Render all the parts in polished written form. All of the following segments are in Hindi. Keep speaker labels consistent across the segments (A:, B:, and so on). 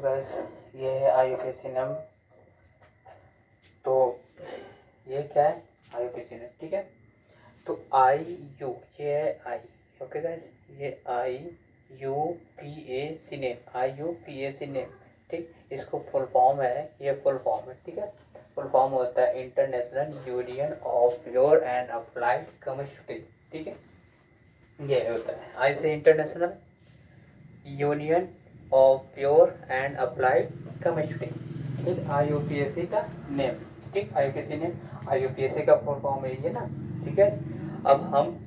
A: गैस ये है IUPAC नेम। तो ये क्या है IUPAC नेम, ठीक है। तो IU ये है I, ओके गैस, ये IUPAC नेम, IUPAC नेम, ठीक। इसको फुल फॉर्म है, ये फुल फॉर्म है, ठीक है। फुल फॉर्म होता है international union of pure and applied chemistry, ठीक है। ये होता है आई से international union of pure and applied chemistry, ठीक। IUPAC का नेम, ठीक। IUPAC नेम, IUPAC का फुल फॉर्म है ये ना, ठीक है। अब हम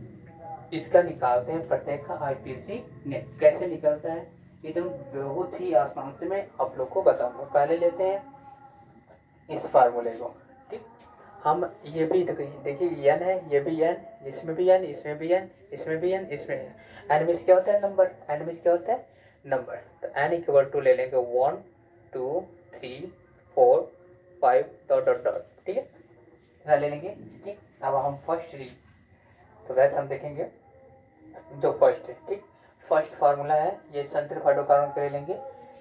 A: इसका निकालते हैं प्रत्येक का IUPAC नेम। कैसे निकलता है एकदम बहुत ही आसान से मैं आप लोग को बताऊंगा। पहले लेते हैं इस फार्मूले को, ठीक। हम ये भी देखिए n है, ये भी n, इसमें भी n, इसमें भी n, इसमें भी n, इसमें n मीन्स क्या होता है नंबर, n मीन्स क्या होता है नंबर। तो n इक्वल टू ले लेंगे 1 2 3 4 5 डॉट डॉट डॉट, ठीक है, इतना ले लेंगे, ठीक। अब हम फर्स्ट रीड, तो वैसे हम देखेंगे जो फर्स्ट है, ठीक। फर्स्ट फार्मूला है ये संतृप्त के ले लेंगे,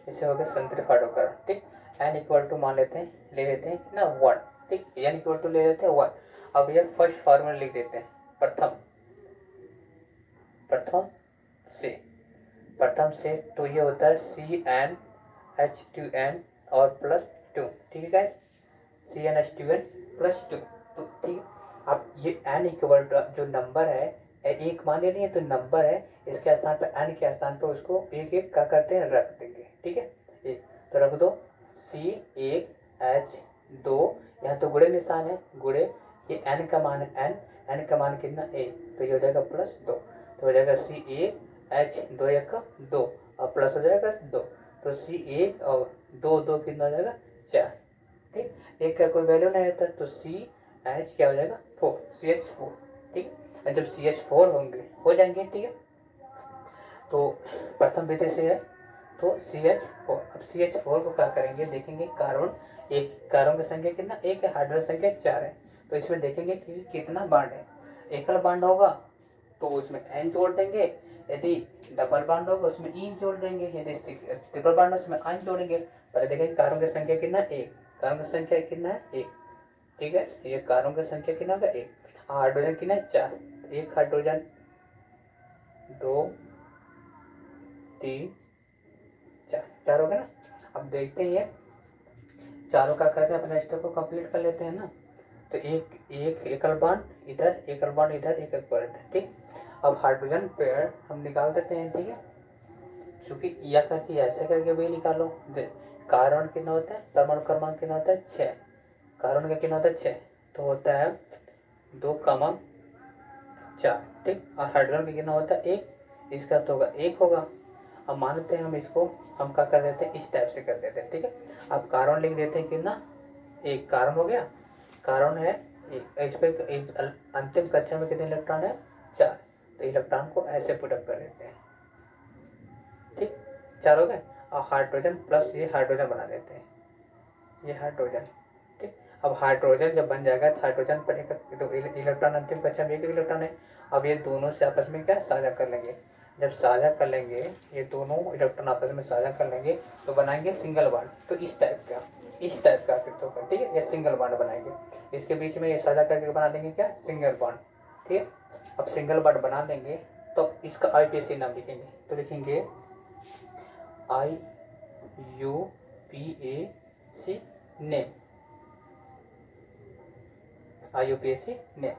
A: इससे होगा संतृप्त, ठीक। n इक्वल टू मान लेते हैं, ले लेते हैं ना 1, ठीक। n इक्वल टू ले लेते हैं 1। अब ये फर्स्ट फार्मूला लिख देते हैं, प्रथम से तो ये होता है CnH2n और प्लस 2, ठीक है गाइस, CnH2n प्लस 2, तो ठीक। अब ये n इक्वल टू जो नंबर है एक मान लेनी है, तो नंबर है इसके स्थान पर n के स्थान पर उसको एक एक क्या करते हैं रख देंगे, ठीक है। एक तो रख दो C1H2, यहाँ तो गुणे निशान है, गुणे ये n का मान है n का मान कितना 1, तो ये हो जाएगा प्लस 2, तो हो जाएगा C1H2 1 2 और प्लस हो जाएगा 2, तो C1 और 2 2 कितना हो जाएगा 4, ठीक। एक का कोई वैल्यू नहीं रहता, तो CH क्या हो जाएगा 4, CH4, ठीक। जब CH4 होंगे हो जाएंगे, ठीक है। तो प्रथम विधि से है तो CH4। अब CH4 को क्या करेंगे देखेंगे, कार्बन एक, कार्बन की संख्या कितना एक है, हाइड्रोजन संख्या 4 है, तो इसमें देखेंगे कि कितना बांड है। एकल बांड होगा तो उसमें N जोड़ देंगे, यदि डबल बांड होगा उसमें E जोड़ देंगे, यदि ट्रिपल बांड उसमें I जोड़ेंगे। पहले देखेंगे कार्बन की संख्या कितना एक, कार्बन की संख्या कितना है एक, ठीक है। ये कार्बन की संख्या कितना होगा एक, हाइड्रोजन कितना है 4, एक हाइड्रोजन 2 3 4 हो गया ना। अब देखते हैं चारों का करके अपने स्टेप को कंप्लीट कर लेते हैं ना। तो एक एक एकल बांड इधर, एकल बांड इधर, एक बांड, ठीक। अब हाइड्रोजन पेयर हम निकाल देते हैं, ठीक है। चूंकि या करके ऐसे करके भी निकालो, कार्बन कितना होता है, परमाणु क्रमांक कितना होता है 6, कार्बन का कितना होता है 6, तो होता है 2,4, ठीक। और हाइड्रोजन का कितना होता है 1, इसका तो होगा 1 होगा। अब मानते हैं हम इसको, हम क्या कर देते हैं इस टाइप से कर देते हैं, ठीक है। अब कार्बन लिख देते हैं कितना, एक कार्बन हो गया, कार्बन है इस पे अंतिम कक्षा में कितने इलेक्ट्रॉन है 4, तो इलेक्ट्रॉन को ऐसे पुटअप कर देते हैं, ठीक। 4 हो गए। और हाइड्रोजन प्लस ये हाइड्रोजन बना देते हैं, ये हाइड्रोजन, ठीक। अब हाइड्रोजन जब बन जाएगा तो हाइड्रोजन पर एक तो इलेक्ट्रॉन अंतिम कक्षा में एक इलेक्ट्रॉन है। अब ये दोनों से आपस में क्या साझा कर लेंगे, जब साझा कर लेंगे ये दोनों इलेक्ट्रॉन आपस में साझा कर लेंगे तो बनाएंगे सिंगल बॉन्ड। तो इस टाइप का आकृति होगा, ठीक है। ये सिंगल बॉन्ड बनाएंगे, इसके बीच में ये साझा करके बना देंगे क्या सिंगल बॉन्ड, ठीक है। अब सिंगल बॉन्ड बना देंगे तो इसका IUPAC नाम लिखेंगे, तो लिखेंगे IUPAC नेम, IUPAC नेम।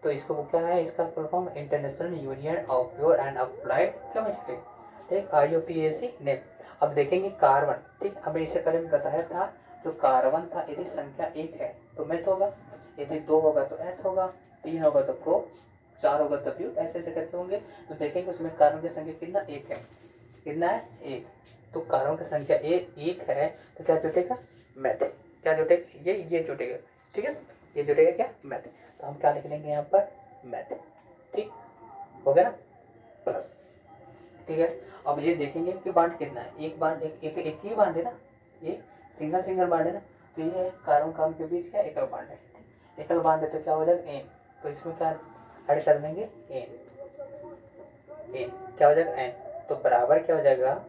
A: तो इसको क्या है, इसका full form international union of pure and applied chemistry, ठीक। IUPAC name. अब देखेंगे कार्बन, ठीक। हमें इससे पहले भी बताया था जो कार्बन था यदि संख्या 1 है तो मेथ होगा, यदि 2 होगा तो एथ होगा, 3 होगा तो प्रो, 4 होगा तो ब्यूट, ऐसे ऐसे करते होंगे। तो देखेंगे उसमें कार्बन की संख्या कितना 1 है, कितना है 1, तो कार्बन की संख्या 1 है तो क्या जुटेगा मैथ, क्या जुटेगा ये जुटेगा, ठीक है। ये जुटेगा क्या मैथ, तो हम क्या लिख लेंगे यहाँ पर मैथ, ठीक हो गया ना, प्लस, ठीक है। अब ये देखेंगे कि बांड कितना है, एक बांड एक ही बांड है ना, ये सिंगल बांड है ना, तो ये कार्बन कार्बन के बीच क्या एकल बांड है, एकल बांड है तो क्या हो जाएगा एन, तो इसमें क्या ऐड कर देंगे एन, क्या हो जाएगा एन, तो बराबर क्या हो जाएगा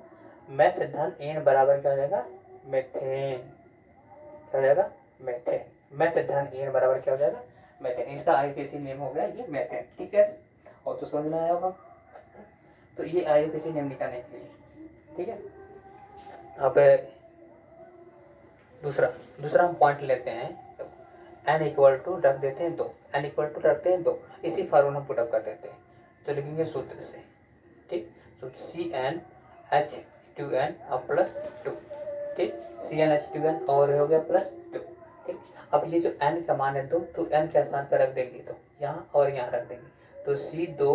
A: मेथ धन एन बराबर क्या हो जाएगा, मेथेन। क्या हो जाएगा, मेथेन। मेथ धन एन बराबर क्या हो जाएगा, मेथेन। इसका आईयूपीएसी नेम हो गया ये मेथेन, ठीक है। और तो समझ में आया होगा। तो ये आईयूपीएसी नेम निकालने के लिए, ठीक है। अब दूसरा दूसरा हम पॉइंट लेते हैं, एन इक्वल टू रख देते हैं 2, एन इक्वल टू रखते हैं 2, इसी फार्मूला पुट अप कर देते हैं। तो लिखेंगे सूत्र से, ठीक। तो C N H two N अब प्लस 2, ठीक। C N H two N और हो गया प्लस 2, ठीक। अब ये जो एन का मान है 2, तो एन के स्थान पर रख देंगे, तो यहाँ और यहाँ रख देंगे। तो सी 2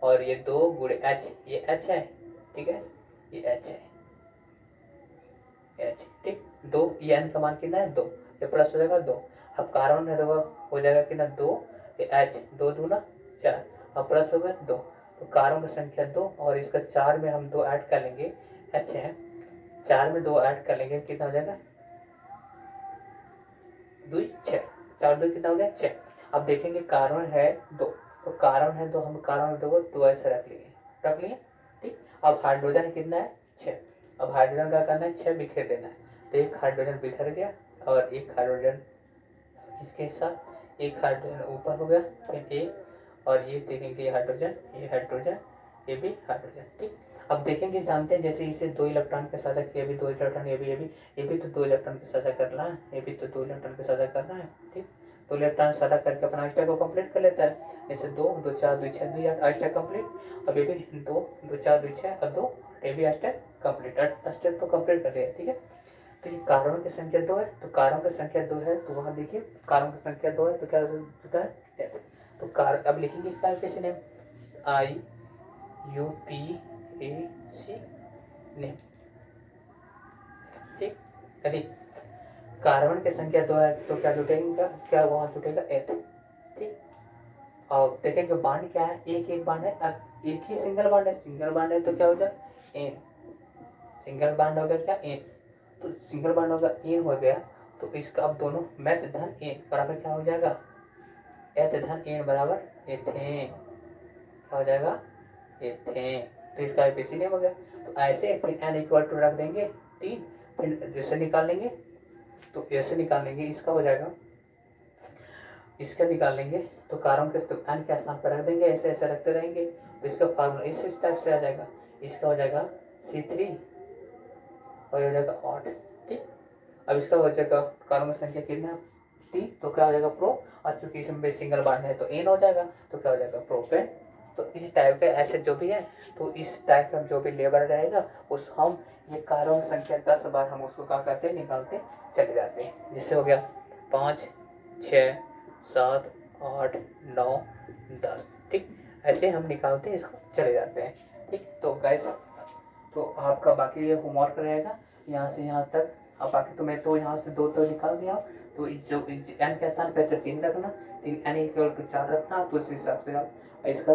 A: और ये 2 गुणे एच, ये एच है, ठीक है, ये एच है, एच, ठीक। 2, ये एन का मान कितना है 2, ये प्लस हो जाएगा 2। अब कार्बन है तो हो जाएगा कितना 2, ये एच 2 दूना 4, अब प्लस होगा 2। तो कार्बन की संख्या 2 और इसका 4 में हम 2 ऐड कर लेंगे, एच है, 4 में 2 ऐड कर लेंगे, कितना हो जाएगा 2 6, 4 2 कितना हो गया 6। अब देखेंगे कार्बन है 2, तो कार्बन है 2, हम कार्बन 2 को 2 ऐसे रख लिए, ठीक। अब हाइड्रोजन कितना है 6, अब हाइड्रोजन का करना है 6 बिखेर देना है। तो एक हाइड्रोजन बिखर गया और एक हाइड्रोजन इसके साथ, एक हाइड्रोजन ऊपर हो गया, फिर एक, और ये देखेंगे हाइड्रोजन, ये हाइड्रोजन, ये भी हाइड्रोजन, ठीक। अब देखेंगे, जानते हैं जैसे इसे 2 इलेक्ट्रॉन के साझा किया, भी 2 इलेक्ट्रॉन, ये भी तो 2 इलेक्ट्रॉन के साझा करना है, ये भी तो 2 इलेक्ट्रॉन के साझा करना है, ठीक। 2 इलेक्ट्रॉन साझा करके अपना स्टेप को कंप्लीट कर लेता है। जैसे 2 2 4 2 6 2 8 स्टेप कंप्लीट। अब ये भी 2 2 4 2 6 और 2, ये भी स्टेप कंप्लीट, 8 स्टेप तो कंप्लीट कर लिया, ठीक है। तो ये कार्बन की संख्या 2 है, तो कार्बन की संख्या 2 है, तो वहाँ देखिए कार्बन की संख्या 2 है, तो क्या होता है, तो कार्बन। अब लिखेंगे इसका कैसे name, I U P A C name, ठीक। यदि कार्बन की संख्या 2 है तो क्या जुटेगा, क्या वहाँ जुटेगा एथ, ठीक। और देखेंगे बांड क्या है, एक एक बांड है, अब एक ही सिंगल बांड है, सिंगल बांड है तो क्या हो जाए एन, सिंगल बांड हो गया क्या एन, तो सिंगल बांड होगा एन हो गया। तो इसका अब दोनों मेथ धन एन बराबर क्या हो जाएगा, एथ धन एन बराबर एथेन, क्या हो जाएगा एथेन। तो इसका आईपीसी नेम हो गया। तो ऐसे फिर एन इक्वल टू रख देंगे 3, फिर जैसे निकाल लेंगे, तो ऐसे निकाल लेंगे, इसका हो जाएगा, इसका निकाल लेंगे, तो कार्बन के, तो एन के स्थान पर रख देंगे, ऐसे ऐसे रखते रहेंगे, तो इसका फार्मूला इस टाइप से आ जाएगा। इसका हो जाएगा C3 और हो जाएगा 8, ठीक। अब इसका हो जाएगा कार्बन की संख्या कितना 3, तो क्या हो जाएगा प्रो, और चूंकि इसमें सिंगल बांड है तो एन हो जाएगा, तो क्या हो जाएगा प्रोपेन। तो इस टाइप का ऐसे जो भी है, तो इस टाइप का जो भी लेबर रहेगा उस हम ये कार्बन संख्या 10 बार हम उसको क्या करते हैं, निकालते चले जाते हैं। जिससे हो गया 5 6 7 8 9 10, ठीक। ऐसे हम निकालते हैं, इसको चले जाते हैं, ठीक। तो गाइस, तो आपका बाकी ये होमवर्क रहेगा यहाँ से यहाँ तक। अब बाकी तो मैं तो यहाँ से 2 तो निकाल दिया, तो जो एन के स्थान पे ऐसे 3 रखना, 3 एन इक्वल टू 4 रखना, तो इस हिसाब से आप इसका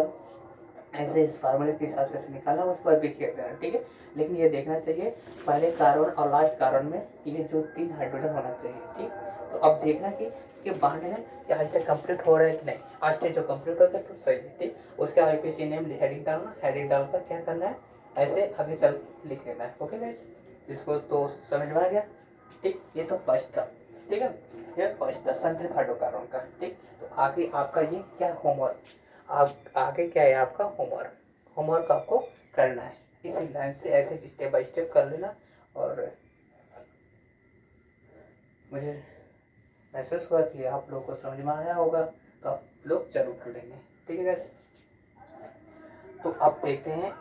A: ऐसे इस फार्मूले के हिसाब से निकालना, उस पर भी खेल देना, ठीक है। लेकिन ये देखना चाहिए पहले कार्बन और लास्ट कार्बन में ये जो 3 हाइड्रोजन होना चाहिए, ठीक। तो अब देखना कि ये बांड है कि आज तक कंप्लीट हो रहा है कि नहीं, आज तक जो कंप्लीट हो गया तो सही है, ठीक। उसका आईपीसी नेम हेडिंग डालना, हेडिंग डालकर क्या करना है, ऐसे आगे चल लिख लेना है, ओके गाइस। इसको तो समझ में आ गया, ठीक। ये तो फर्स्ट था, ठीक है, ये फर्स्ट था संतृप्त हाइड्रोकार्बन का, ठीक। तो आगे आपका ये क्या होमवर्क, आप आगे क्या है आपका होमवर्क, होमवर्क आपको करना है इसी लाइन से, ऐसे स्टेप बाय स्टेप कर लेना। और मुझे महसूस हुआ कि आप लोगों को समझ में आया होगा, तो आप लोग जरूर कर लेंगे, ठीक है गाइस। तो आप देखते हैं,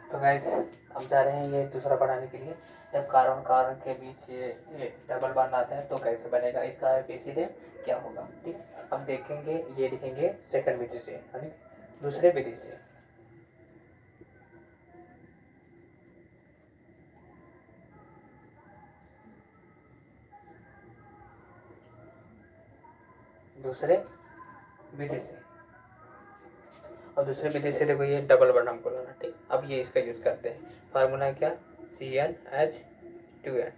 A: तो गाइस हम जा रहे हैं ये दूसरा पढ़ाने के लिए। जब कार्बन कार्बन के बीच ये डबल बॉन्ड आता है तो कैसे बनेगा, इसका आईपीसी नेम क्या होगा, ठीक। अब देखेंगे, ये लिखेंगे सेकंड विधि से, यानी दूसरे विधि से। दूसरे विधि से, और दूसरे विधि से देखो ये डबल बॉन्ड हमको लाना, ठीक। अब ये इसका यूज करते हैं, फार्मूला क्या, CnH2n,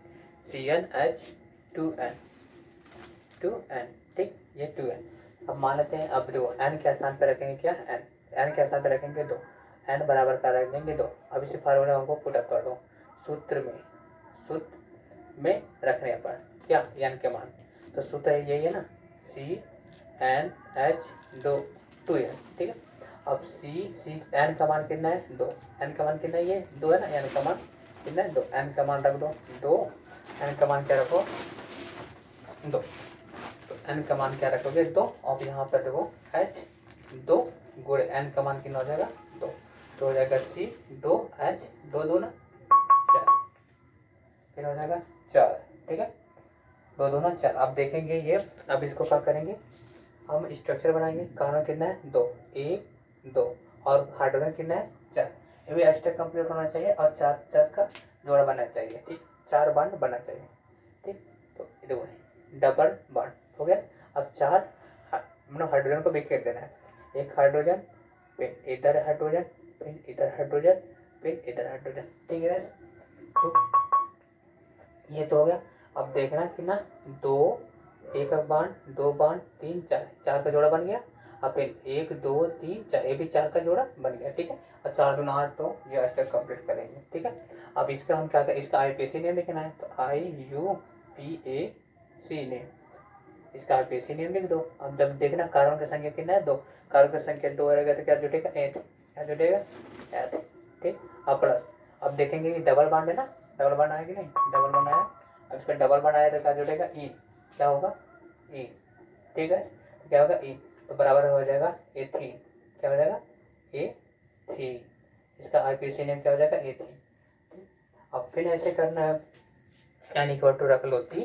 A: CnH2n, 2n, ठीक, ये 2n। अब मान लेते हैं, अब देखो n के स्थान पे रखेंगे क्या, n के स्थान पे रखेंगे 2, n बराबर का रख देंगे 2। अब इसी फार्मूला हमको पुटअप कर दो सूत्र में रखने पर क्या, n के मान, तो सूत्र यही है ना, CnH2n, ठीक है। अब n का मान कितना है, 2, n का मान कितना है, ये 2 है ना, n का मान कितना है, 2, n का मान रख दो 2, n का मान क्या रखो, 2, तो n का मान क्या रखोगे, 2। और यहाँ पर देखो h 2 गुणे n का मान कितना हो जाएगा, 2, तो हो जाएगा C2H 2 दूना 4, फिर हो जाएगा 4, ठीक है, 2 दूना 4। अब देखेंगे ये, अब इसको क्या करेंगे, हम स्ट्रक्चर बनाएंगे। कार्बन कितना है, 2, 1 2, और हाइड्रोजन कितना है, 4। ये भी अष्टक कंप्लीट होना चाहिए और 4 4 का जोड़ा बनना चाहिए, ठीक, 4 बॉन्ड बनना चाहिए, ठीक। तो देखो डबल बॉन्ड हो गया। अब 4 मतलब हाइड्रोजन को बिखेर देना है, एक हाइड्रोजन, फिर इधर हाइड्रोजन, फिर इधर हाइड्रोजन, फिर इधर हाइड्रोजन, ठीक है। तो ये तो हो गया। अब देखना कि ना, 2 एक बांड, 2 बांड, 3 4, 4 का जोड़ा बन गया। अब फिर 1 2 3 4, ये भी 4 का जोड़ा बन गया, ठीक है। और 4 दूना 8, तो ये अष्टक कंप्लीट करेंगे, ठीक है। अब इसका हम क्या करें, इसका IUPAC नेम लिखना है, तो IUPAC नेम, इसका IUPAC नेम लिख दो। अब जब देखना कार्बन की संख्या कितना है, 2, कार्बन की संख्या 2 रहेगा तो क्या जुटेगा, 8, क्या जुटेगा, 8, ठीक। अब प्लस, अब देखेंगे कि डबल बॉन्ड है ना, डबल बॉन्ड आया कि नहीं, डबल बॉन्ड आया। अब इसका डबल बॉन्ड आया तो क्या जुटेगा, ई, क्या होगा, ई, ठीक है, तो क्या होगा, ई, तो बराबर हो जाएगा A3, क्या हो जाएगा, A3, इसका IUPAC नेम क्या हो जाएगा, A3। अब फिर ऐसे करना है, n इक्वल टू रख लो 3,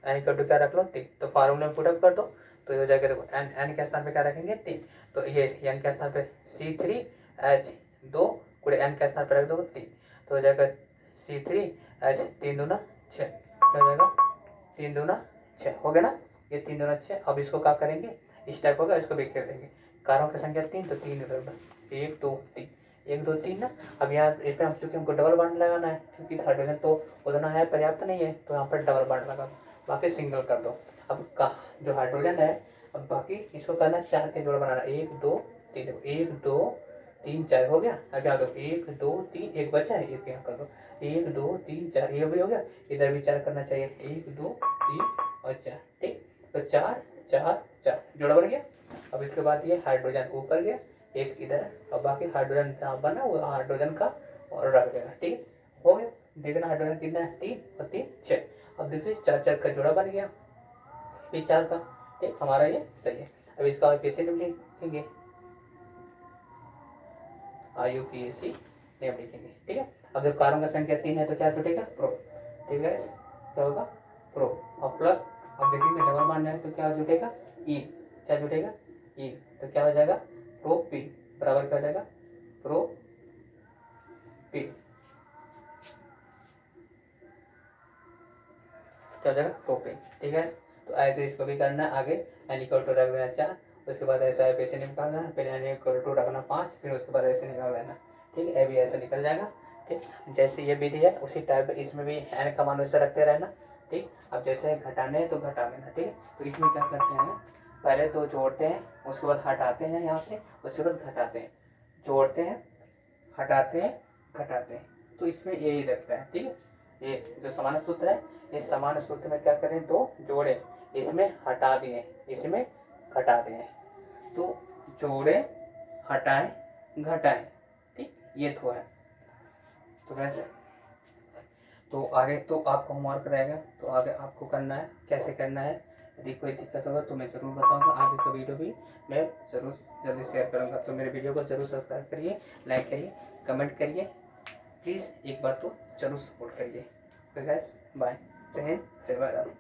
A: n इक्वल टू क्या रख लो 3, तो फार्मूला में पुटअप कर दो, तो ये हो जाएगा, देखो n के स्थान पे क्या रखेंगे, 3, तो ये n के स्थान पे C3H2 गुणे n के स्थान पे रख दो 3, तो हो जाएगा C3H 3 दूना 6, क्या हो जाएगा, 3 दूना 6 हो गया ना, ये 3 दूना 6। अब इसको क्या करेंगे, इस टाइप होगा, इसको बिखेर देंगे। कार्बन की संख्या 3, तो 3 इधर 1 2 3, 1 2 3 ना। अब यहाँ इस पर हम चूंकि हमको डबल बॉन्ड लगाना है, क्योंकि हाइड्रोजन तो उतना है पर्याप्त नहीं है, तो यहाँ पर डबल बॉन्ड लगा दो, बाकी सिंगल कर दो। अब का जो हाइड्रोजन है, अब बाकी इसको करना 4 के जोड़ बनाना, 1 2 3, 1 2 3 4 हो गया। अब यहाँ दो 1 2 3, एक बचा है, एक यहाँ कर दो, 1 2 3 4, ये भी हो गया। इधर भी 4 करना चाहिए, 1 2 3 और 4, ठीक, तो 4 4 4 जोड़ा बन गया। अब इसके बाद ये हाइड्रोजन ऊपर गया, एक इधर, और बाकी हाइड्रोजन जहाँ बना वो हाइड्रोजन का और रख देना, ठीक हो गया। देखना हाइड्रोजन कितना है, 3 और 3 6। अब देखिए 4 4 का जोड़ा बन गया, ये 4 का, ठीक, हमारा ये सही है। अब इसका IUPAC नेम लिखेंगे, IUPAC नेम लिखेंगे, ठीक है। अब जब कार्बन का संख्या 3 है तो क्या जुटेगा, प्रो, ठीक है, क्या होगा, प्रो, और प्लस। अब देखेंगे डबल बॉन्ड है तो क्या जुटेगा, ई, क्या जुटेगा, ई, तो क्या हो जाएगा, प्रोपी, बराबर क्या हो जाएगा, प्रोपी, क्या हो जाएगा, प्रोपी, ठीक है। तो ऐसे इसको भी करना है आगे, n इक्वल टू रख देना 4, उसके बाद ऐसा IUPAC निकालना है, फिर n इक्वल टू रखना 5, फिर उसके बाद ऐसे निकाल देना, ठीक है, भी ऐसे निकल जाएगा, ठीक। जैसे ये विधि है उसी टाइप इसमें भी n का मान वैसे रखते रहना, ठीक। अब जैसे घटाने हैं तो घटा लेना, ठीक है। तो इसमें क्या करते हैं, पहले तो जोड़ते हैं, उसके बाद हटाते हैं यहाँ से, उसके बाद घटाते हैं, जोड़ते हैं, हटाते हैं, घटाते हैं, तो इसमें यही रखता है, ठीक है। ये जो समान सूत्र है, इस समान सूत्र में क्या करें, दो जोड़े, इसमें हटा दिए, इसमें घटा दिए, तो जोड़े हटाएं घटाएं, ठीक, ये तो है। तो वैसे तो आगे तो आपको होमवर्क रहेगा, तो आगे आपको करना है, कैसे करना है। यदि कोई दिक्कत होगा तो मैं ज़रूर बताऊंगा, आगे का वीडियो भी मैं ज़रूर जल्दी शेयर करूंगा। तो मेरे वीडियो को ज़रूर सब्सक्राइब करिए, लाइक करिए, कमेंट करिए, प्लीज़ एक बार तो ज़रूर सपोर्ट करिए। गाइस बाय, जय हिंद, जय भारत।